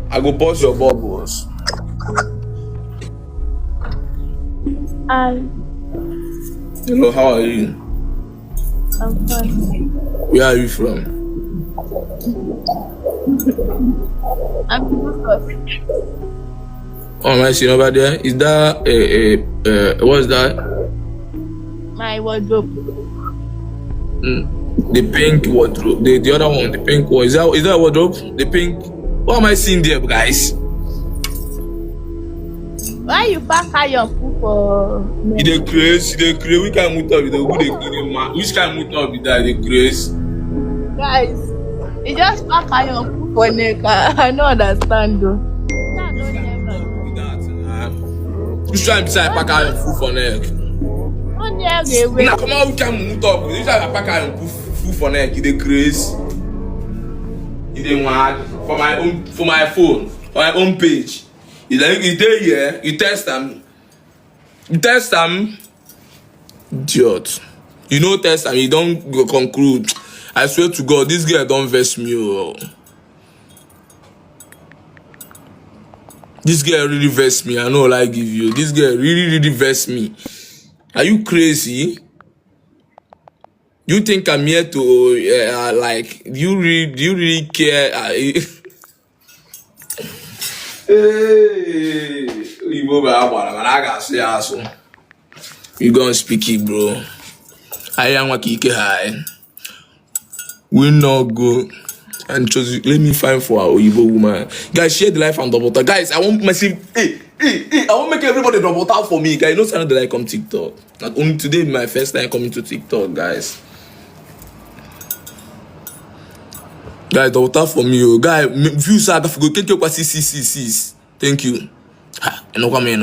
I go pause your bubbles. And Hello, how are you? I'm fine. Where are you from? I'm focused. Oh, am I seeing over there? Is that what is that? My wardrobe. The pink wardrobe. The other one, the pink one. Is that a wardrobe? The pink. What am I seeing there, guys? Why you pack out your food for You dey craze. Which kind of motor be the who dey clean man? Which kind of motor be that? The craze. guys? You just pack out your food for neck. I don't understand though. Yeah, don't never. Which time beside pack out your food for neck? Don't never wait. Now come on, we can move up. Which time pack out your food for neck? You dey craze. You dey mad for my phone, for my own page. You dey here. You test them. Idiot. You know test them. You don't go conclude. I swear to God, this girl don't vex me. Oh. This girl really vex me. I know what I give you. This girl really vex me. Are you crazy? You think I'm here to like? Do you really care? Hey, you gonna speak it, bro? I am Wakike high. We not go and choose. Let me find for our Oyibo woman. Guys, share the life and double tap. Guys, I want massive. Hey, I want make everybody double tap for me. Guys, you know something that I come TikTok. Not only today, my first time coming to TikTok, guys. Guys, double tap for me, oh. Guys, view sa go take your CCCs. Thank you. Ha, I know come in.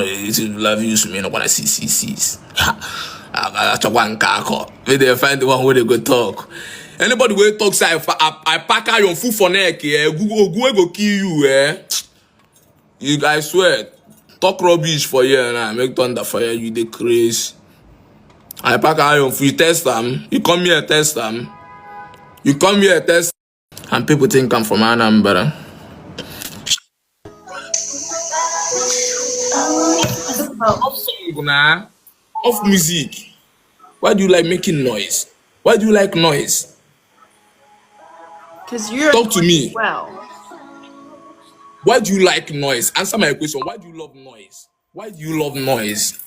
Love you, so me no wanna CCCs. Ha, I talk one car. Maybe they find the one where they go talk. Anybody will talk say I pack out your food for neck, yeah. Google go kill you, eh. You guys swear. Talk rubbish for you and I make thunder for you. You the craze. I pack out your food, you test them. You come here test them. You come here test. And people think I'm from Anambra. Off song, nah. Off music. Why do you like making noise? Why do you like noise? Because you're Talk to me. well. Why do you like noise? Answer my question. Why do you love noise? Why do you love noise?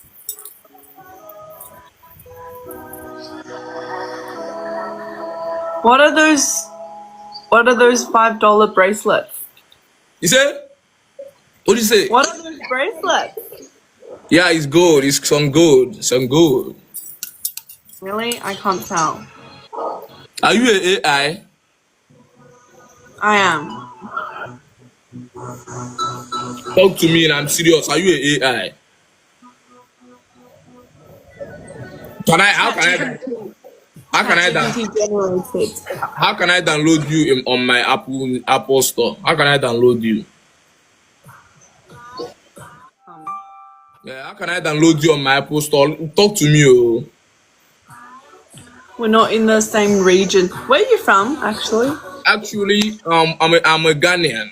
What are those $5 bracelets? You say? What do you say? What are those bracelets? Yeah, it's gold. It's some gold. Some gold. Really? I can't tell. Are you an AI? I am. Talk to me and I'm serious. Are you an AI? How can I download you on my Apple store? How can I download you? Yeah, how can I download you on my Apple store? Talk to me, oh. We're not in the same region. Where are you from, actually? Actually, I'm a Ghanaian.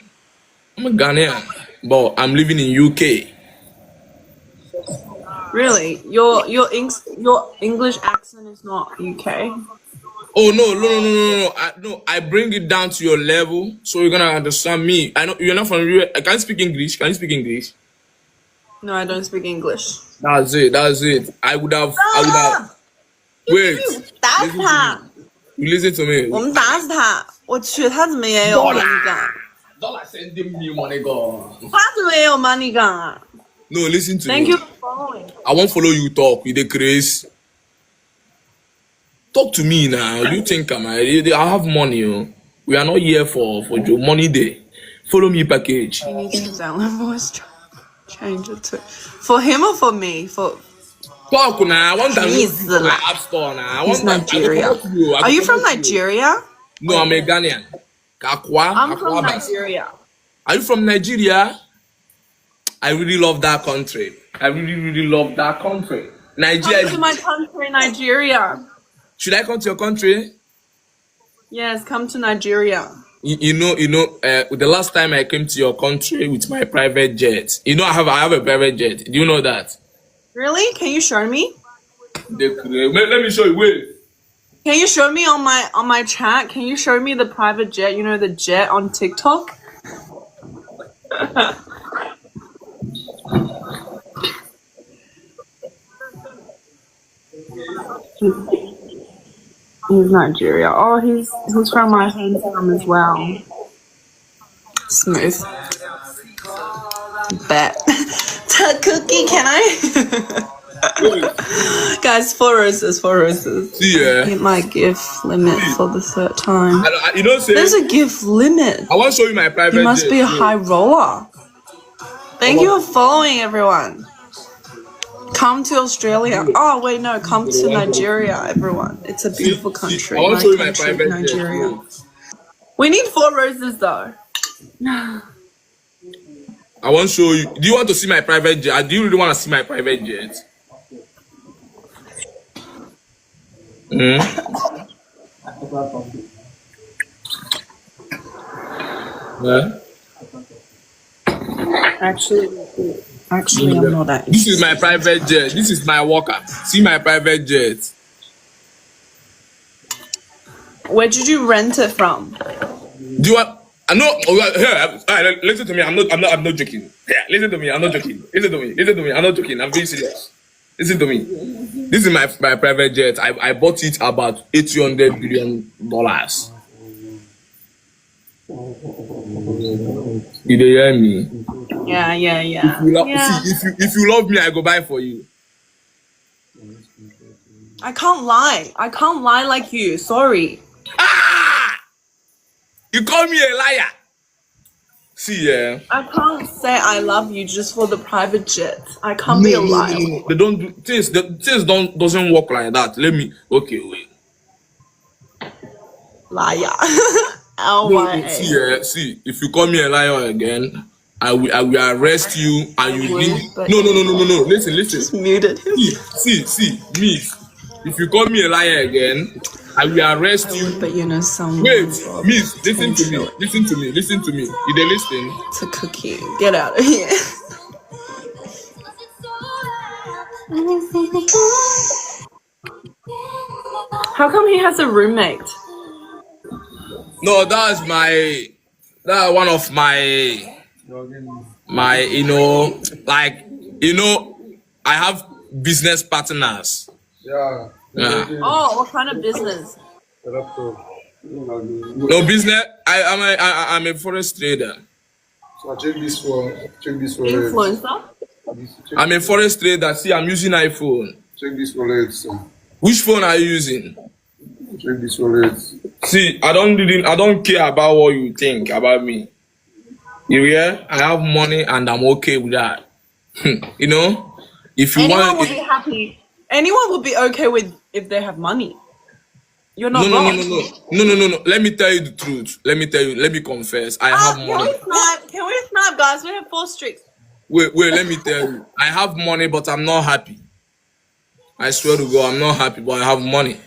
I'm a Ghanaian, but I'm living in UK. Really? Your English accent is not UK. Oh no! I bring it down to your level, so you're gonna understand me. I know you're not from US. I can't speak English. Can you speak English? No, I don't speak English. That's it. I would have. Wait. You listen to me. 我们打死他！我去，他怎么也有 money gun？ Dollar sending me money, God. 他怎么也有 money gun 啊 No, listen to？Thank me. you for following. I won't follow you talk. You the craze. Talk to me now. You think I have money, oh. We are not here for your money day. Follow me package. You need to download voice change it to for him or for me? For Talk now. I want that He's my app store now. I He's want Nigeria. Are you from Nigeria? No, I'm a Ghanaian. I'm from Nigeria. Are you from Nigeria? I really love that country. I really love that country. Nigeria. Come to my country, Nigeria. Should I come to your country? Yes, come to Nigeria. The last time I came to your country with my private jet. I have a private jet. Do you know that? Really? Can you show me? Let me show you. Wait. Can you show me on my chat? Can you show me the private jet? You know, the jet on TikTok? He's Nigeria. Oh, he's from my hometown as well. Smooth. Bet. Cookie, can I? Guys, 4 roses, 4 roses. Yeah. Hit my gift limit for the third time. Say, there's a gift limit. I want to show you my private jet. You must be a high roller. Thank you for following, everyone. Come to Australia. Oh, wait, no. Come to Nigeria, everyone. It's a beautiful country. I want to show you my private Nigeria. jet. We need 4 roses, though. I want to show you. Do you want to see my private jet? Do you really want to see my private jet? Yeah. Actually, I'm not that. This is my private jet. This is my walker. See my private jet. Where did you rent it from? Do you want? I know. Here, listen to me. I'm not joking. Yeah, listen to me. I'm not joking. Listen to me. I'm not joking. I'm being serious. Listen to me. This is my private jet. I bought it about $800 billion. You hear me? Yeah. If you love me, I go buy for you. I can't lie. I can't lie like you. Sorry. You call me a liar. See, yeah. I can't say I love you just for the private jet. I can't be a liar. No. They don't do things. Things doesn't work like that. Wait. Liar. See, if you call me a liar again, I will arrest you and you will. No. Listen. Just muted him. See, me. If you call me a liar again, I will arrest you. But you know, someone. Wait, miss, listen to me. You dey listen? It's a cookie. Get out of here. How come he has a roommate? No, that's one of my I have business partners. Yeah. Oh, what kind of business? No business. I'm a forex trader. So check this one. Influencer? I'm a forex trader. See, I'm using iPhone. Check this wallet, sir. Which phone are you using? Check this wallet. See, I don't care about what you think about me. You hear? I have money and I'm okay with that. You know? If you Anyone would be happy. Anyone would be okay with if they have money. You're not wrong. No. Let me tell you the truth. Let me confess. I have money. Can we snap, guys? We have 4 streaks. Wait, let me tell you. I have money, but I'm not happy. I swear to God, I'm not happy, but I have money.